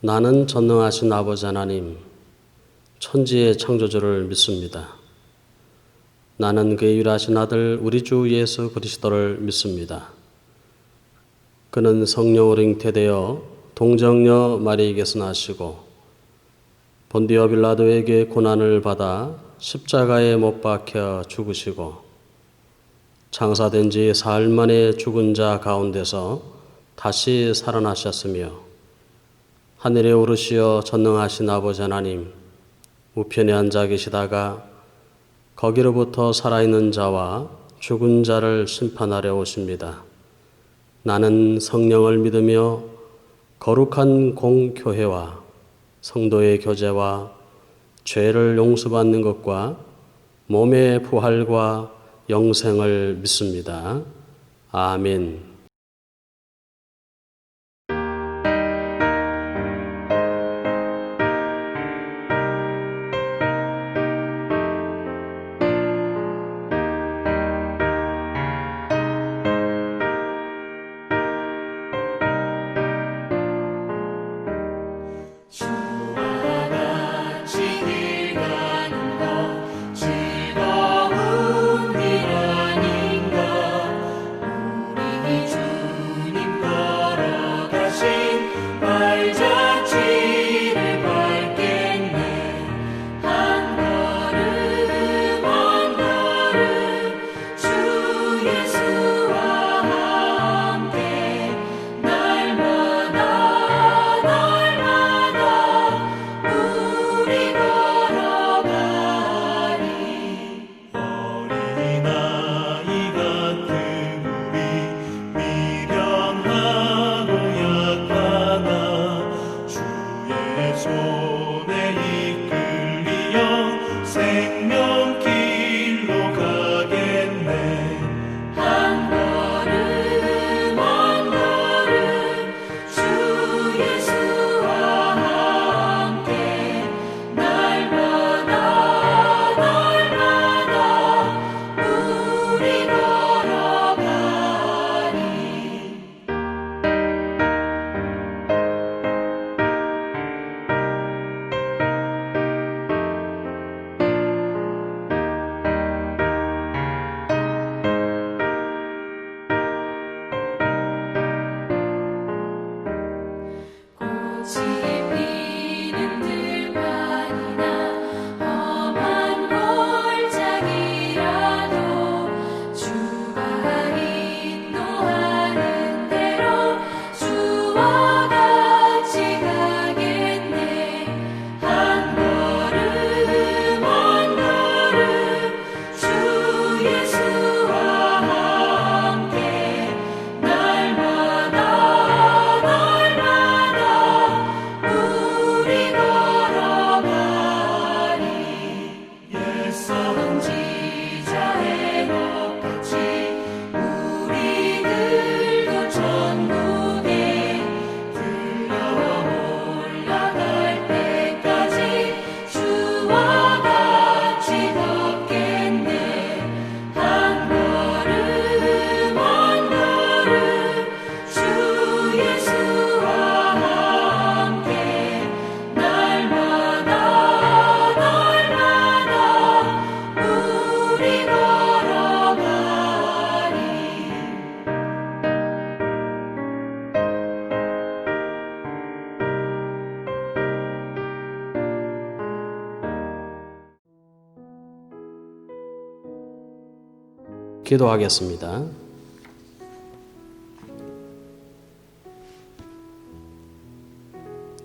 나는 전능하신 아버지 하나님, 천지의 창조주를 믿습니다. 나는 그의 유일하신 아들 우리 주 예수 그리스도를 믿습니다. 그는 성령으로 잉태되어 동정녀 마리에게서 나시고 본디오 빌라도에게 고난을 받아 십자가에 못 박혀 죽으시고 장사된 지 사흘 만에 죽은 자 가운데서 다시 살아나셨으며 하늘에 오르시어 전능하신 아버지 하나님 우편에 앉아 계시다가 거기로부터 살아있는 자와 죽은 자를 심판하려 오십니다. 나는 성령을 믿으며 거룩한 공교회와 성도의 교제와 죄를 용서받는 것과 몸의 부활과 영생을 믿습니다. 아멘. 기도하겠습니다.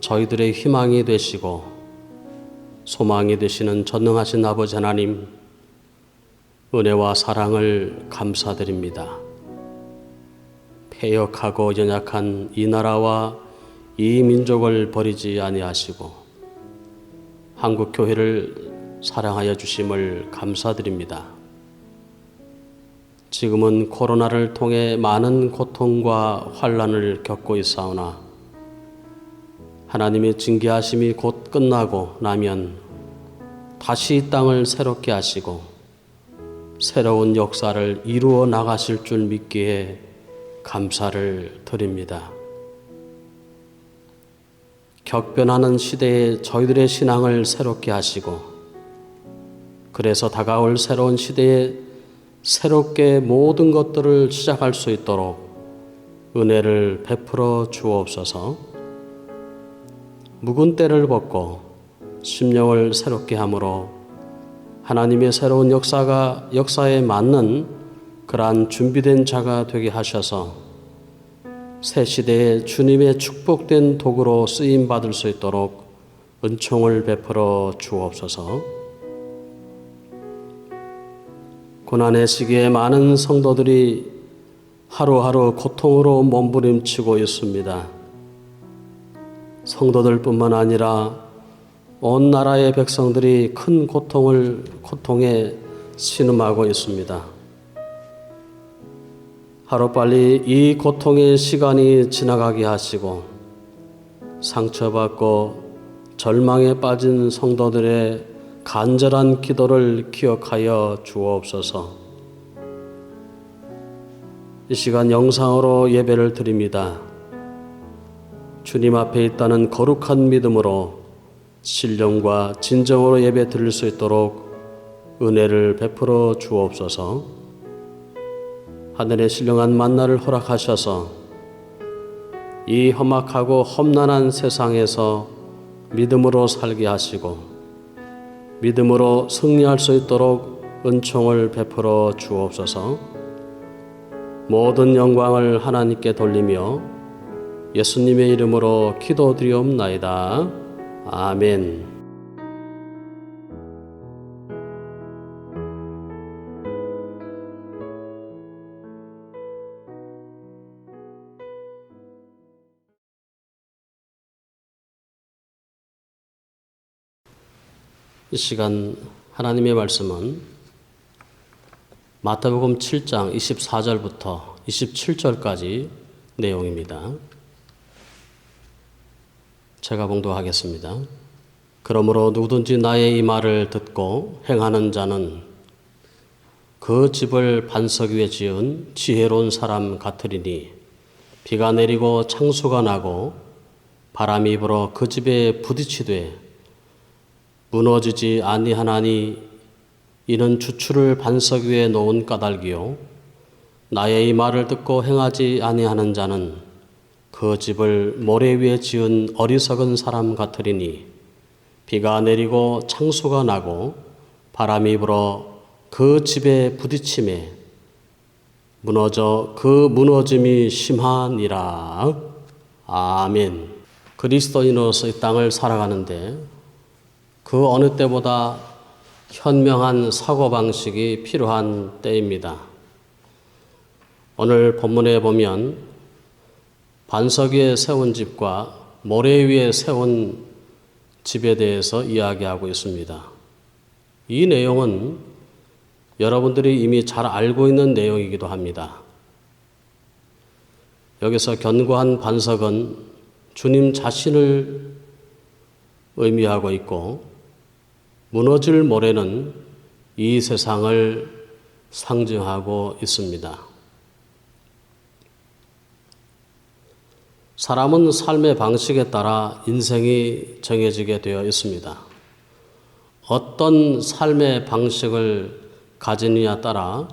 저희들의 희망이 되시고 소망이 되시는 전능하신 아버지 하나님, 은혜와 사랑을 감사드립니다. 패역하고 연약한 이 나라와 이 민족을 버리지 아니하시고 한국 교회를 사랑하여 주심을 감사드립니다. 지금은 코로나를 통해 많은 고통과 환난을 겪고 있사오나 하나님의 징계하심이 곧 끝나고 나면 다시 이 땅을 새롭게 하시고 새로운 역사를 이루어 나가실 줄 믿기에 감사를 드립니다. 격변하는 시대에 저희들의 신앙을 새롭게 하시고, 그래서 다가올 새로운 시대에 새롭게 모든 것들을 시작할 수 있도록 은혜를 베풀어 주옵소서. 묵은 때를 벗고 심령을 새롭게 함으로 하나님의 새로운 역사에 맞는 그러한 준비된 자가 되게 하셔서 새 시대에 주님의 축복된 도구로 쓰임 받을 수 있도록 은총을 베풀어 주옵소서. 고난의 시기에 많은 성도들이 하루하루 고통으로 몸부림치고 있습니다. 성도들뿐만 아니라 온 나라의 백성들이 큰 고통에 신음하고 있습니다. 하루빨리 이 고통의 시간이 지나가게 하시고 상처받고 절망에 빠진 성도들의 간절한 기도를 기억하여 주옵소서. 이 시간 영상으로 예배를 드립니다. 주님 앞에 있다는 거룩한 믿음으로 신령과 진정으로 예배 드릴 수 있도록 은혜를 베풀어 주옵소서. 하늘의 신령한 만나를 허락하셔서 이 험악하고 험난한 세상에서 믿음으로 살게 하시고 믿음으로 승리할 수 있도록 은총을 베풀어 주옵소서. 모든 영광을 하나님께 돌리며 예수님의 이름으로 기도드리옵나이다. 아멘. 이 시간 하나님의 말씀은 마태복음 7장 24절부터 27절까지 내용입니다. 제가 봉독하겠습니다. 그러므로 누구든지 나의 이 말을 듣고 행하는 자는 그 집을 반석 위에 지은 지혜로운 사람 같으리니 비가 내리고 창수가 나고 바람이 불어 그 집에 부딪히되 무너지지 아니하나니 이는 주추를 반석 위에 놓은 까닭이요 나의 이 말을 듣고 행하지 아니하는 자는 그 집을 모래 위에 지은 어리석은 사람 같으리니 비가 내리고 창수가 나고 바람이 불어 그 집에 부딪힘에 무너져 그 무너짐이 심하니라. 아멘. 그리스도인으로서 이 땅을 살아가는데 그 어느 때보다 현명한 사고방식이 필요한 때입니다. 오늘 본문에 보면 반석 위에 세운 집과 모래 위에 세운 집에 대해서 이야기하고 있습니다. 이 내용은 여러분들이 이미 잘 알고 있는 내용이기도 합니다. 여기서 견고한 반석은 주님 자신을 의미하고 있고 무너질 모래는 이 세상을 상징하고 있습니다. 사람은 삶의 방식에 따라 인생이 정해지게 되어 있습니다. 어떤 삶의 방식을 가지느냐에 따라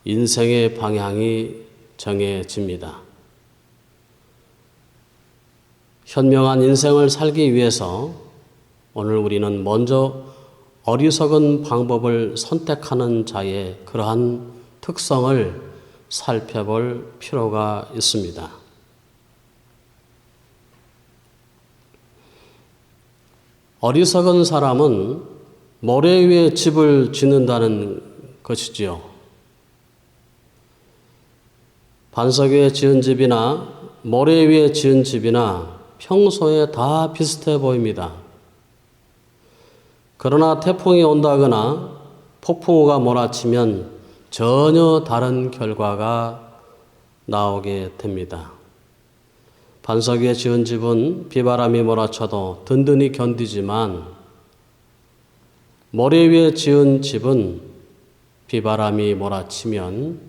인생의 방향이 정해집니다. 현명한 인생을 살기 위해서 오늘 우리는 먼저 어리석은 방법을 선택하는 자의 그러한 특성을 살펴볼 필요가 있습니다. 어리석은 사람은 모래 위에 집을 짓는다는 것이지요. 반석 위에 지은 집이나 모래 위에 지은 집이나 평소에 다 비슷해 보입니다. 그러나 태풍이 온다거나 폭풍우가 몰아치면 전혀 다른 결과가 나오게 됩니다. 반석 위에 지은 집은 비바람이 몰아쳐도 든든히 견디지만 모래 위에 지은 집은 비바람이 몰아치면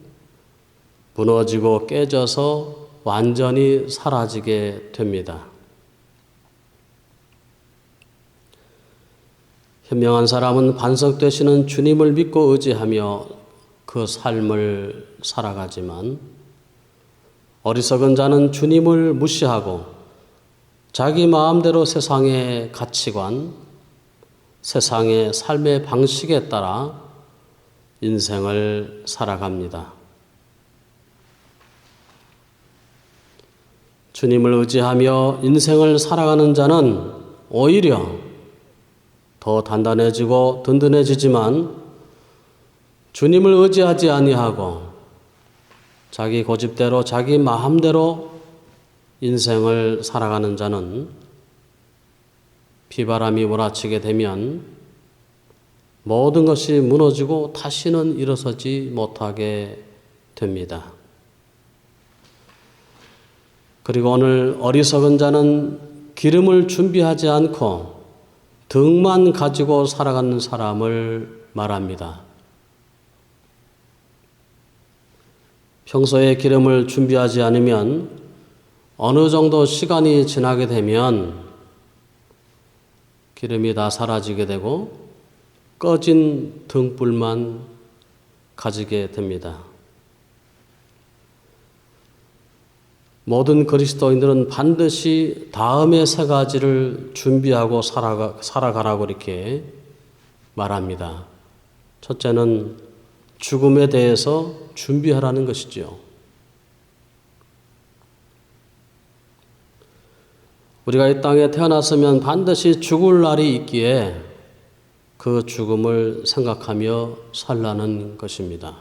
무너지고 깨져서 완전히 사라지게 됩니다. 현명한 사람은 반석 되시는 주님을 믿고 의지하며 그 삶을 살아가지만 어리석은 자는 주님을 무시하고 자기 마음대로 세상의 가치관, 세상의 삶의 방식에 따라 인생을 살아갑니다. 주님을 의지하며 인생을 살아가는 자는 오히려 더 단단해지고 든든해지지만 주님을 의지하지 아니하고 자기 고집대로 자기 마음대로 인생을 살아가는 자는 비바람이 몰아치게 되면 모든 것이 무너지고 다시는 일어서지 못하게 됩니다. 그리고 오늘 어리석은 자는 기름을 준비하지 않고 등만 가지고 살아가는 사람을 말합니다. 평소에 기름을 준비하지 않으면 어느 정도 시간이 지나게 되면 기름이 다 사라지게 되고 꺼진 등불만 가지게 됩니다. 모든 그리스도인들은 반드시 다음의 세 가지를 준비하고 살아가라고 이렇게 말합니다. 첫째는 죽음에 대해서 준비하라는 것이죠. 우리가 이 땅에 태어났으면 반드시 죽을 날이 있기에 그 죽음을 생각하며 살라는 것입니다.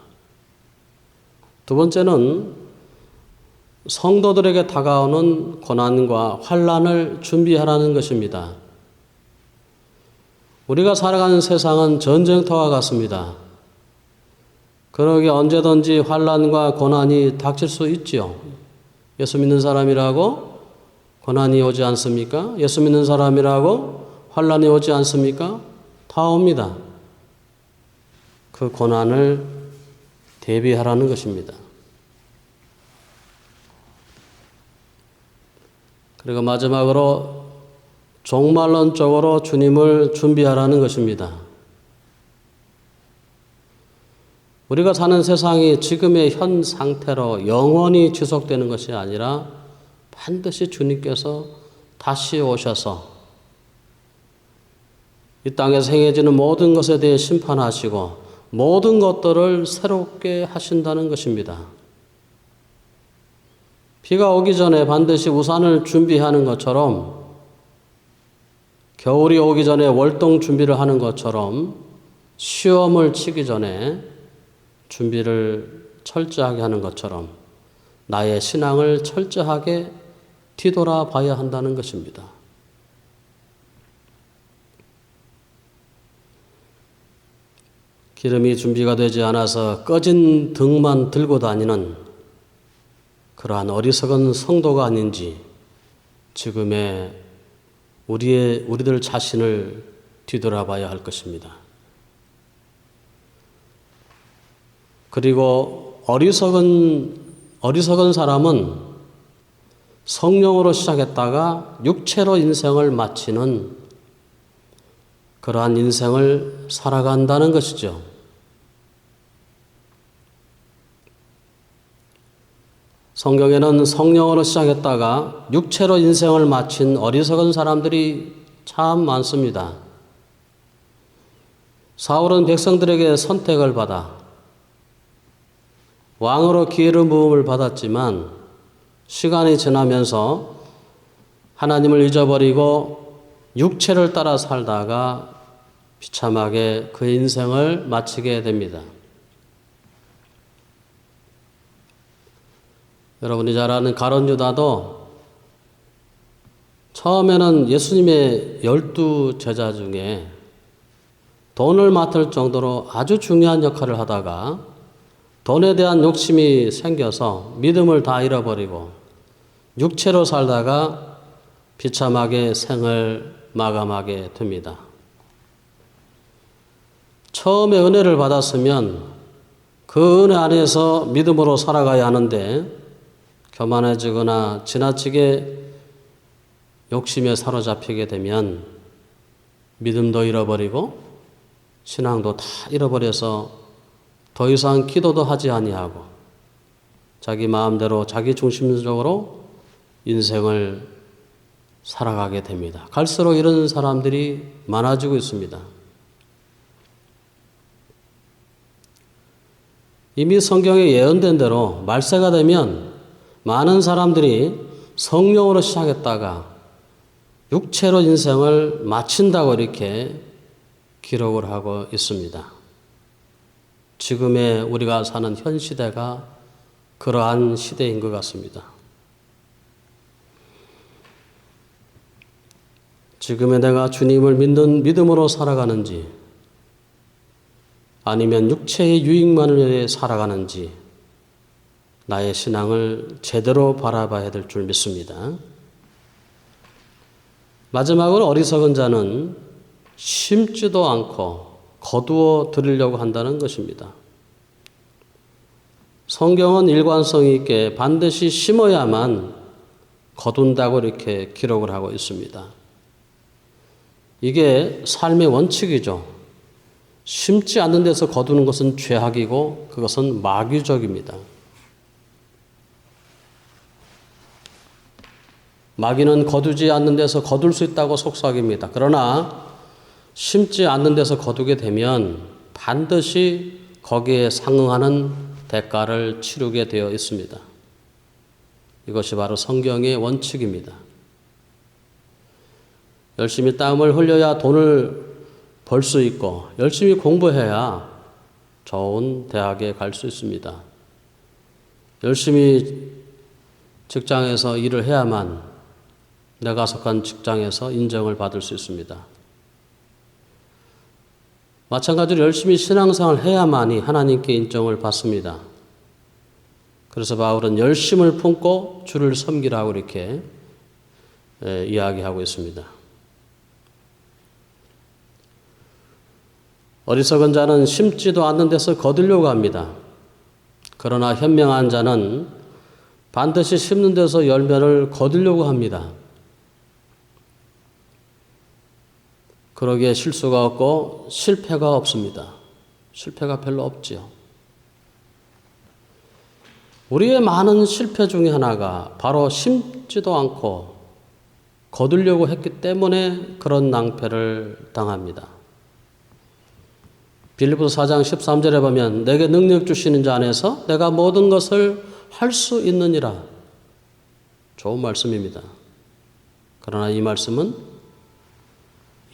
두 번째는 성도들에게 다가오는 고난과 환난을 준비하라는 것입니다. 우리가 살아가는 세상은 전쟁터와 같습니다. 그러기에 언제든지 환난과 고난이 닥칠 수 있지요. 예수 믿는 사람이라고 고난이 오지 않습니까? 예수 믿는 사람이라고 환난이 오지 않습니까? 다 옵니다. 그 고난을 대비하라는 것입니다. 그리고 마지막으로 종말론적으로 주님을 준비하라는 것입니다. 우리가 사는 세상이 지금의 현 상태로 영원히 지속되는 것이 아니라 반드시 주님께서 다시 오셔서 이 땅에서 행해지는 모든 것에 대해 심판하시고 모든 것들을 새롭게 하신다는 것입니다. 비가 오기 전에 반드시 우산을 준비하는 것처럼 겨울이 오기 전에 월동 준비를 하는 것처럼 시험을 치기 전에 준비를 철저하게 하는 것처럼 나의 신앙을 철저하게 뒤돌아봐야 한다는 것입니다. 기름이 준비가 되지 않아서 꺼진 등만 들고 다니는 그러한 어리석은 성도가 아닌지 지금의 우리들 자신을 뒤돌아봐야 할 것입니다. 그리고 어리석은 사람은 성령으로 시작했다가 육체로 인생을 마치는 그러한 인생을 살아간다는 것이죠. 성경에는 성령으로 시작했다가 육체로 인생을 마친 어리석은 사람들이 참 많습니다. 사울은 백성들에게 선택을 받아 왕으로 기름 부음을 받았지만 시간이 지나면서 하나님을 잊어버리고 육체를 따라 살다가 비참하게 그 인생을 마치게 됩니다. 여러분이 잘 아는 가룟 유다도 처음에는 예수님의 12 제자 중에 돈을 맡을 정도로 아주 중요한 역할을 하다가 돈에 대한 욕심이 생겨서 믿음을 다 잃어버리고 육체로 살다가 비참하게 생을 마감하게 됩니다. 처음에 은혜를 받았으면 그 은혜 안에서 믿음으로 살아가야 하는데 교만해지거나 지나치게 욕심에 사로잡히게 되면 믿음도 잃어버리고 신앙도 다 잃어버려서 더 이상 기도도 하지 아니하고 자기 마음대로 자기 중심적으로 인생을 살아가게 됩니다. 갈수록 이런 사람들이 많아지고 있습니다. 이미 성경에 예언된 대로 말세가 되면 많은 사람들이 성령으로 시작했다가 육체로 인생을 마친다고 이렇게 기록을 하고 있습니다. 지금의 우리가 사는 현 시대가 그러한 시대인 것 같습니다. 지금의 내가 주님을 믿는 믿음으로 살아가는지 아니면 육체의 유익만을 위해 살아가는지 나의 신앙을 제대로 바라봐야 될 줄 믿습니다. 마지막으로 어리석은 자는 심지도 않고 거두어 들이려고 한다는 것입니다. 성경은 일관성 있게 반드시 심어야만 거둔다고 이렇게 기록을 하고 있습니다. 이게 삶의 원칙이죠. 심지 않는 데서 거두는 것은 죄악이고 그것은 마귀적입니다. 마귀는 거두지 않는 데서 거둘 수 있다고 속삭입니다. 그러나 심지 않는 데서 거두게 되면 반드시 거기에 상응하는 대가를 치르게 되어 있습니다. 이것이 바로 성경의 원칙입니다. 열심히 땀을 흘려야 돈을 벌 수 있고 열심히 공부해야 좋은 대학에 갈 수 있습니다. 열심히 직장에서 일을 해야만 내가 속한 직장에서 인정을 받을 수 있습니다. 마찬가지로 열심히 신앙생활을 해야만이 하나님께 인정을 받습니다. 그래서 바울은 열심을 품고 주를 섬기라고 이렇게 이야기하고 있습니다. 어리석은 자는 심지도 않는 데서 거두려고 합니다. 그러나 현명한 자는 반드시 심는 데서 열매를 거두려고 합니다. 그러기에 실수가 없고 실패가 없습니다. 실패가 별로 없지요. 우리의 많은 실패 중에 하나가 바로 심지도 않고 거두려고 했기 때문에 그런 낭패를 당합니다. 빌립보서 4장 13절에 보면 내게 능력 주시는 자 안에서 내가 모든 것을 할 수 있느니라. 좋은 말씀입니다. 그러나 이 말씀은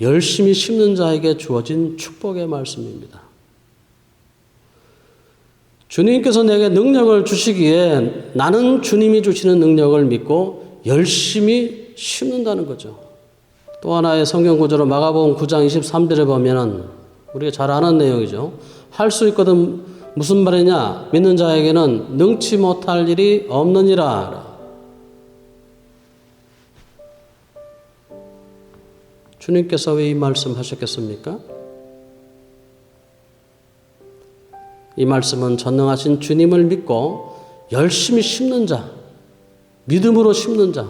열심히 심는 자에게 주어진 축복의 말씀입니다. 주님께서 내게 능력을 주시기에 나는 주님이 주시는 능력을 믿고 열심히 심는다는 거죠. 또 하나의 성경 구절로 마가복음 9장 23절에 보면은 우리가 잘 아는 내용이죠. 할 수 있거든 무슨 말이냐? 믿는 자에게는 능치 못할 일이 없느니라. 주님께서 왜 이 말씀 하셨겠습니까? 이 말씀은 전능하신 주님을 믿고 열심히 심는 자, 믿음으로 심는 자,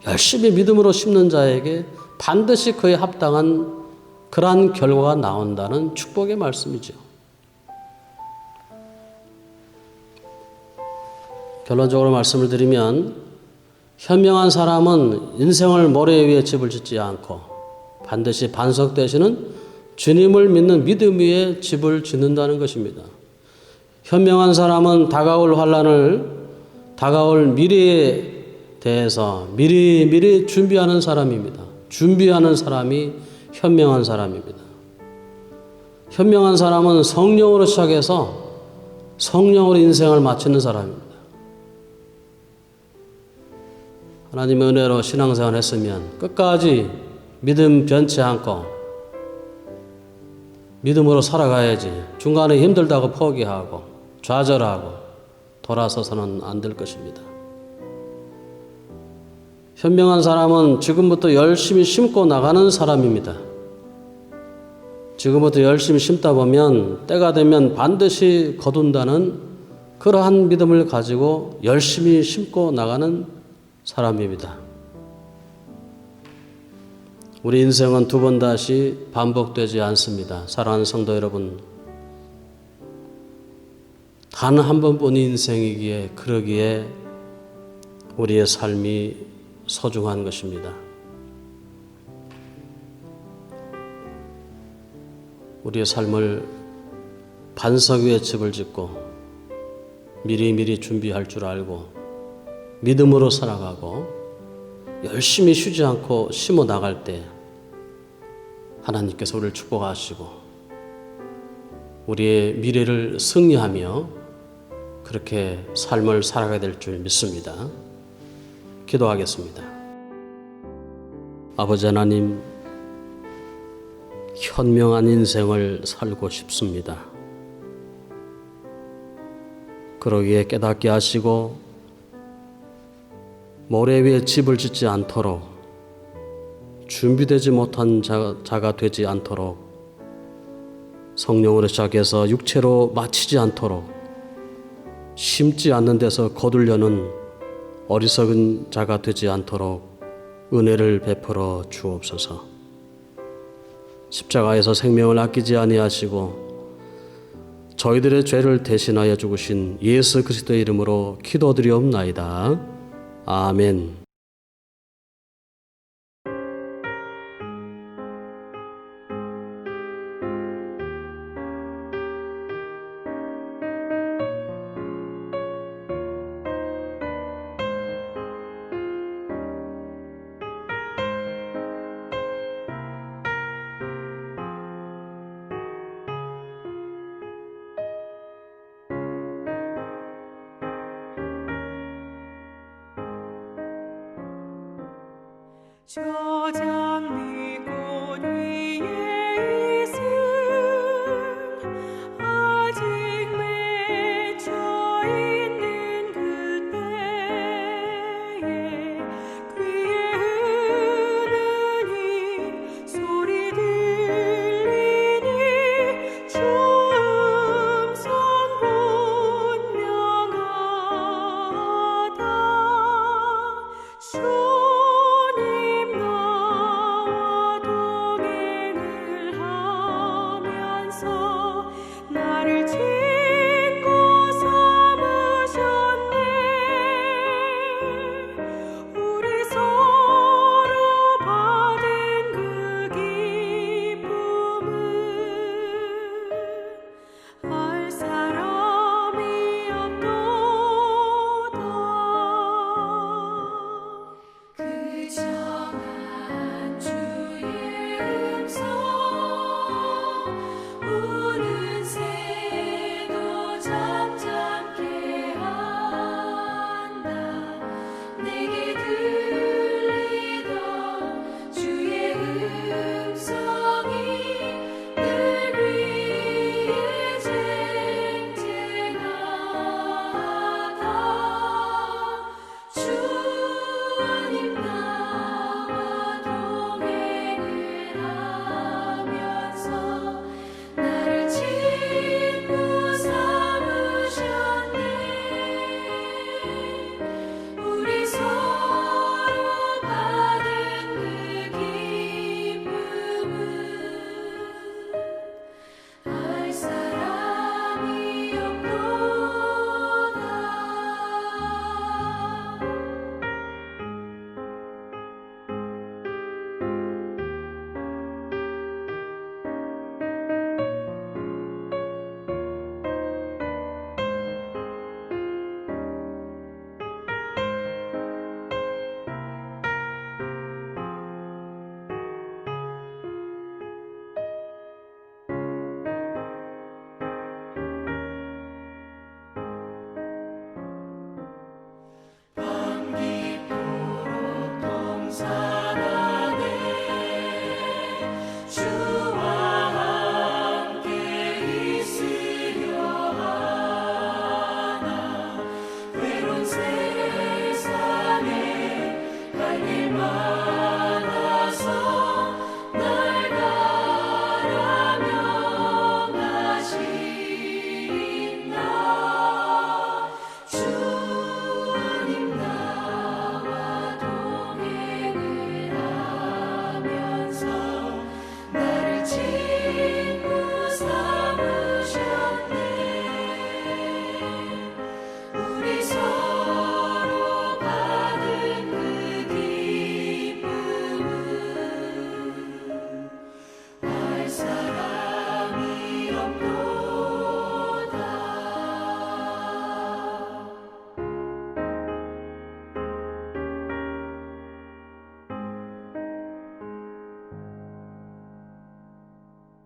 열심히 믿음으로 심는 자에게 반드시 그에 합당한 그러한 결과가 나온다는 축복의 말씀이죠. 결론적으로 말씀을 드리면 현명한 사람은 인생을 모래 위에 집을 짓지 않고 반드시 반석되시는 주님을 믿는 믿음 위에 집을 짓는다는 것입니다. 현명한 사람은 다가올 환난을 다가올 미래에 대해서 미리 준비하는 사람입니다. 준비하는 사람이 현명한 사람입니다. 현명한 사람은 성령으로 시작해서 성령으로 인생을 마치는 사람입니다. 하나님의 은혜로 신앙생활을 했으면 끝까지 믿음 변치 않고 믿음으로 살아가야지 중간에 힘들다고 포기하고 좌절하고 돌아서서는 안 될 것입니다. 현명한 사람은 지금부터 열심히 심고 나가는 사람입니다. 지금부터 열심히 심다 보면 때가 되면 반드시 거둔다는 그러한 믿음을 가지고 열심히 심고 나가는 사람입니다. 우리 인생은 두 번 다시 반복되지 않습니다. 사랑하는 성도 여러분, 단 한 번뿐인 인생이기에 그러기에 우리의 삶이 소중한 것입니다. 우리의 삶을 반석 위에 집을 짓고 미리미리 준비할 줄 알고 믿음으로 살아가고 열심히 쉬지 않고 심어 나갈 때 하나님께서 우리를 축복하시고 우리의 미래를 승리하며 그렇게 삶을 살아가야 될 줄 믿습니다. 기도하겠습니다. 아버지 하나님, 현명한 인생을 살고 싶습니다. 그러기에 깨닫게 하시고 모래 위에 집을 짓지 않도록, 준비되지 못한 자가 되지 않도록, 성령으로 시작해서 육체로 마치지 않도록, 심지 않는 데서 거두려는 어리석은 자가 되지 않도록 은혜를 베풀어 주옵소서. 십자가에서 생명을 아끼지 아니하시고 저희들의 죄를 대신하여 죽으신 예수 그리스도의 이름으로 기도드리옵나이다. 아멘. 저 장미꽃 위에 있음 아직 맺혀 있는 그때에 귀에 흐르는 이 소리 들리니 주 음성 분명하다. 주님 나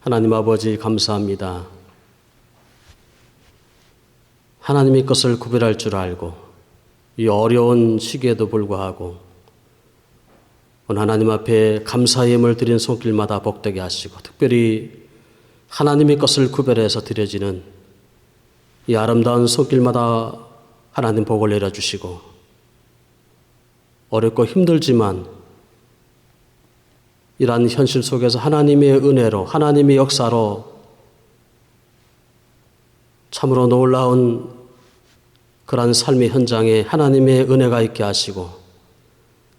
하나님 아버지 감사합니다. 하나님의 것을 구별할 줄 알고 이 어려운 시기에도 불구하고 오늘 하나님 앞에 감사의 예물을 드린 손길마다 복되게 하시고 특별히 하나님의 것을 구별해서 드려지는 이 아름다운 손길마다 하나님 복을 내려주시고 어렵고 힘들지만 이러한 현실 속에서 하나님의 은혜로 하나님의 역사로 참으로 놀라운 그러한 삶의 현장에 하나님의 은혜가 있게 하시고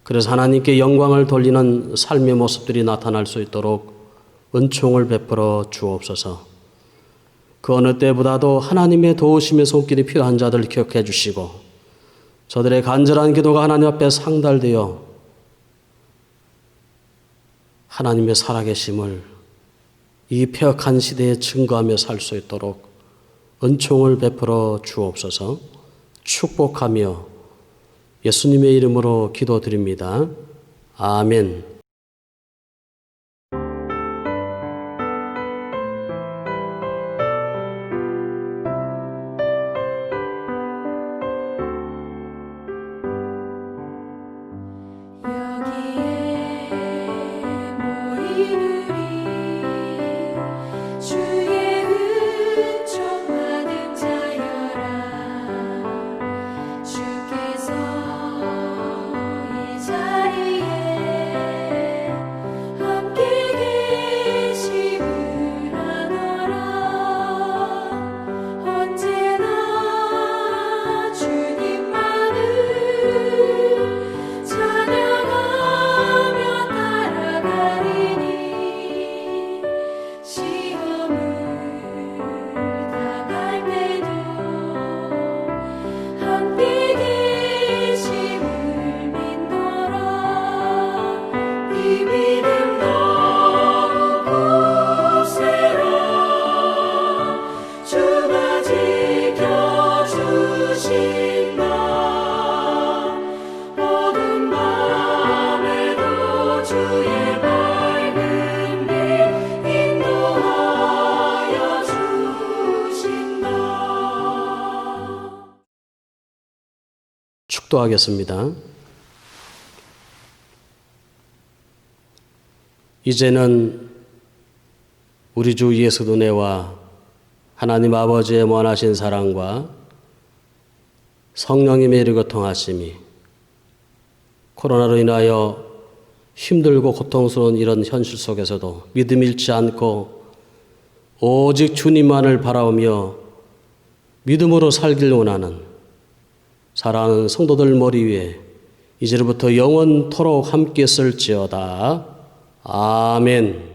그래서 하나님께 영광을 돌리는 삶의 모습들이 나타날 수 있도록 은총을 베풀어 주옵소서. 그 어느 때보다도 하나님의 도우심의 손길이 필요한 자들을 기억해 주시고 저들의 간절한 기도가 하나님 앞에 상달되어 하나님의 살아계심을 이 폐역한 시대에 증거하며 살 수 있도록 은총을 베풀어 주옵소서. 축복하며 예수님의 이름으로 기도드립니다. 아멘. 축도하겠습니다. 이제는 우리 주 예수 은혜와 하나님 아버지의 무한하신 사랑과 성령님의 이르고 통하심이 코로나로 인하여 힘들고 고통스러운 이런 현실 속에서도 믿음 잃지 않고 오직 주님만을 바라오며 믿음으로 살길 원하는 사랑하는 성도들 머리 위에 이제부터 영원토록 함께 쓸지어다. 아멘.